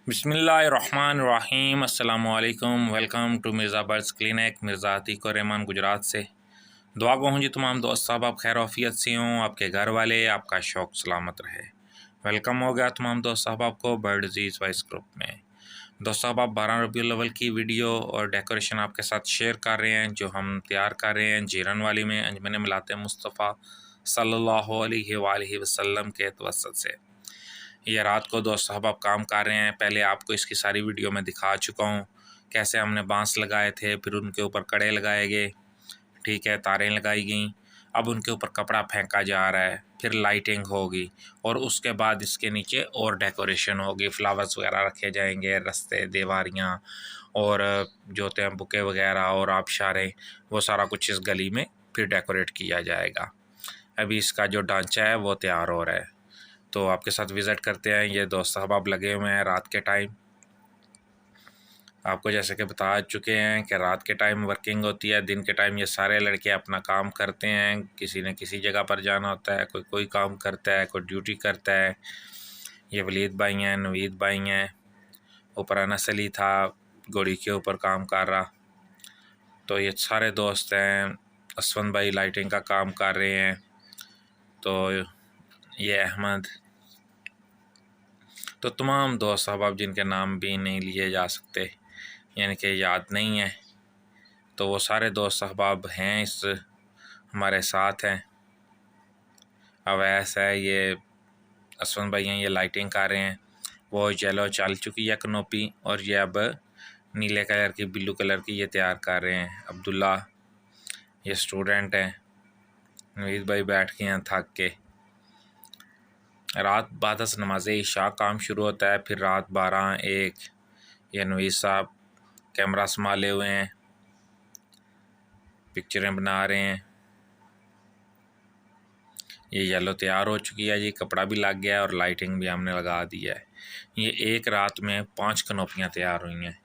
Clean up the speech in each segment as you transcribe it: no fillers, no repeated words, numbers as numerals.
बिस्मिल्लाहिर्रहमानिर्रहीम अस्सलामुअलैकुम। Welcome to Mirza birds clinic, Mirza Atique और रहमान गुजरात से। दुआ गो हूँ जी तमाम दोस्त साहब आप खैर आफियत से हों, आपके घर वाले, आपका शौक़ सलामत रहे। वेलकम हो गया तमाम दोस्त साहब आपको बर्ड डिज़ीज़ वाइस ग्रुप में। दोस्त साहब आप 12 रबीउल अव्वल की वीडियो और डेकोरेशन आपके साथ शेयर कर रहे हैं जो हम तैयार कर रहे हैं जीरन वाली में अंजमन मिलात मुस्तफ़ा सल्लल्लाहु अलैहि वसल्लम के तवस्सुत से। ये रात को दोस्त साहब आप काम कर रहे हैं। पहले आपको इसकी सारी वीडियो में दिखा चुका हूँ कैसे हमने बांस लगाए थे, फिर उनके ऊपर कड़े लगाए गए, ठीक है, तारें लगाई गई। अब उनके ऊपर कपड़ा फेंका जा रहा है, फिर लाइटिंग होगी और उसके बाद इसके नीचे और डेकोरेशन होगी। फ्लावर्स वगैरह रखे जाएंगे, रस्ते, दीवारियाँ और जो होते हैं बुके वगैरह और आबशारें, वो सारा कुछ इस गली में फिर डेकोरेट किया जाएगा। अभी इसका जो ढांचा है वो तैयार हो रहा है, तो आपके साथ विज़िट करते हैं। ये दोस्त साहब आप लगे हुए हैं रात के टाइम। आपको जैसे कि बता चुके हैं कि रात के टाइम वर्किंग होती है, दिन के टाइम ये सारे लड़के अपना काम करते हैं। किसी ने किसी जगह पर जाना होता है, कोई कोई काम करता है, कोई ड्यूटी करता है। ये वलीद भाई हैं, नवीद भाई हैं, ऊपर अनस अली था घोड़ी के ऊपर काम कर रहा। तो ये सारे दोस्त हैं। असफन भाई लाइटिंग का काम कर रहे हैं। तो ये अहमद, तो तमाम दोस्त अहबाब जिनके नाम भी नहीं लिए जा सकते, यानी कि याद नहीं है, तो वो सारे दोस्त अहबाब हैं इस हमारे साथ हैं। अवैस है, ये असवन भाई हैं, ये लाइटिंग कर रहे हैं। वो येलो चल चुकी है कनोपी और ये अब नीले कलर की, ब्लू कलर की ये तैयार कर रहे हैं। अब्दुल्ला ये स्टूडेंट हैं। नवीद भाई बैठ के हैं थक के। रात बाद नमाज इशा काम शुरू होता है, फिर रात 12-1 ये नवीद साहब कैमरा संभाले हुए हैं, पिक्चरें बना रहे हैं। ये येलो तैयार हो चुकी है जी, कपड़ा भी लग गया है और लाइटिंग भी हमने लगा दी है। ये एक रात में 5 कनोपियाँ तैयार हुई हैं।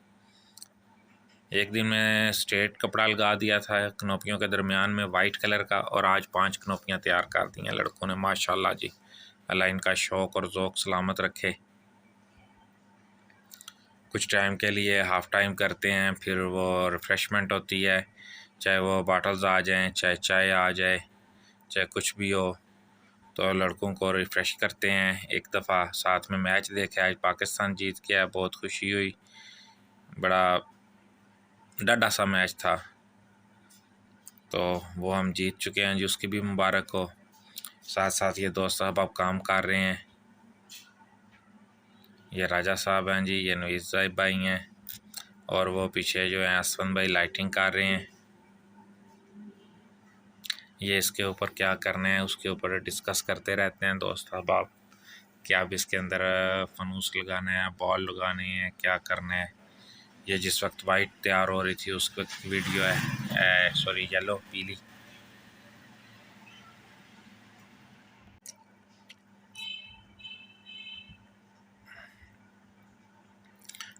एक दिन में स्ट्रेट कपड़ा लगा दिया था कनोपियों के दरमियान में वाइट कलर का, और आज 5 कनोपियाँ तैयार कर दी हैं लड़कों ने, माशाल्लाह जी। अल्लाह इनका शौक़ और ज़ौक़ सलामत रखे। कुछ टाइम के लिए हाफ़ टाइम करते हैं, फिर वो रिफ़्रेशमेंट होती है, चाहे वो बॉटल्स आ जाएं, चाहे चाय आ जाए, चाहे कुछ भी हो, तो लड़कों को रिफ़्रेश करते हैं। एक दफ़ा साथ में मैच देखा, आज पाकिस्तान जीत गया, बहुत खुशी हुई। बड़ा डढ़ा सा मैच था, तो वो हम जीत चुके हैं जी, उसकी भी मुबारक हो। साथ साथ ये दोस्त साहब अब काम कर रहे हैं। ये राजा साहब हैं जी, ये नवीद साहब भाई हैं, और वो पीछे जो है असफन भाई लाइटिंग कर रहे हैं। ये इसके ऊपर क्या करना है उसके ऊपर डिस्कस करते रहते हैं दोस्त अहबाब, क्या अब इसके अंदर फनूस लगाना है, बॉल लगाने हैं, क्या करना है। ये जिस वक्त वाइट तैयार हो रही थी उस वक्त वीडियो है, सॉरी येलो, पीली।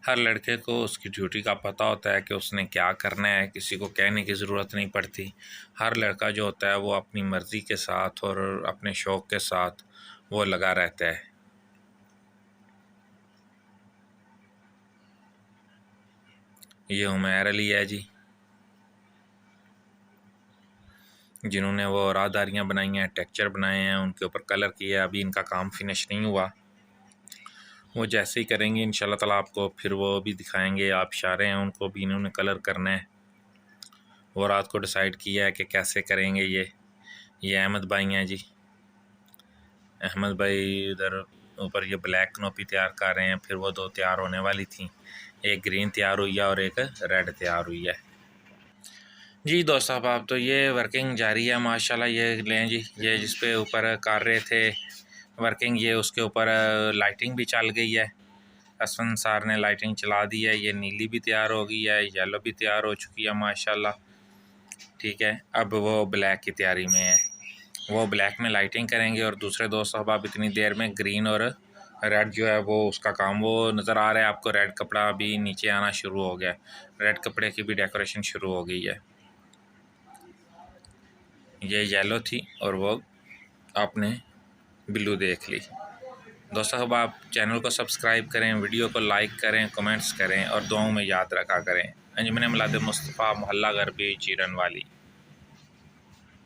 हर लड़के को उसकी ड्यूटी का पता होता है कि उसने क्या करना है, किसी को कहने की ज़रूरत नहीं पड़ती। हर लड़का जो होता है वो अपनी मर्ज़ी के साथ और अपने शौक़ के साथ वो लगा रहता है। ये उमैर अली है जी, जिन्होंने वो राहदारियाँ बनाई हैं, टेक्चर बनाए हैं, उनके ऊपर कलर किया। अभी इनका काम फिनिश नहीं हुआ, वो जैसे ही करेंगे इंशाल्लाह ताला आपको फिर वो भी दिखाएंगे। आप इशारे हैं, उनको भी इन्होंने कलर करना है। वो रात को डिसाइड किया है कि कैसे करेंगे। ये अहमद भाई हैं जी, अहमद भाई इधर ऊपर ये ब्लैक कनोपी तैयार कर रहे हैं। फिर वो 2 तैयार होने वाली थी, एक ग्रीन तैयार हुई है और एक रेड तैयार हुई है जी। दोस्त साहब आप तो ये वर्किंग जारी है माशाल्लाह। ये लें जी, ये जिस पे ऊपर कर रहे थे वर्किंग, ये उसके ऊपर लाइटिंग भी चल गई है। असफन सार ने लाइटिंग चला दी है। ये नीली भी तैयार हो गई है, येलो भी तैयार हो चुकी है माशाल्लाह, ठीक है। अब वो ब्लैक की तैयारी में है, वो ब्लैक में लाइटिंग करेंगे और दूसरे दोस्त साहब इतनी देर में ग्रीन और रेड जो है वो उसका काम, वो नज़र आ रहा है आपको। रेड कपड़ा भी नीचे आना शुरू हो गया, रेड कपड़े की भी डेकोरेशन शुरू हो गई है। ये येलो थी और वो आपने ब्लू देख ली। दोस्तों साहब आप चैनल को सब्सक्राइब करें, वीडियो को लाइक करें, कमेंट्स करें और दुआओं में याद रखा करें। अंजुमन मिलाद मुस्तफ़ा मोहल्ला गरबी चीरन वाली।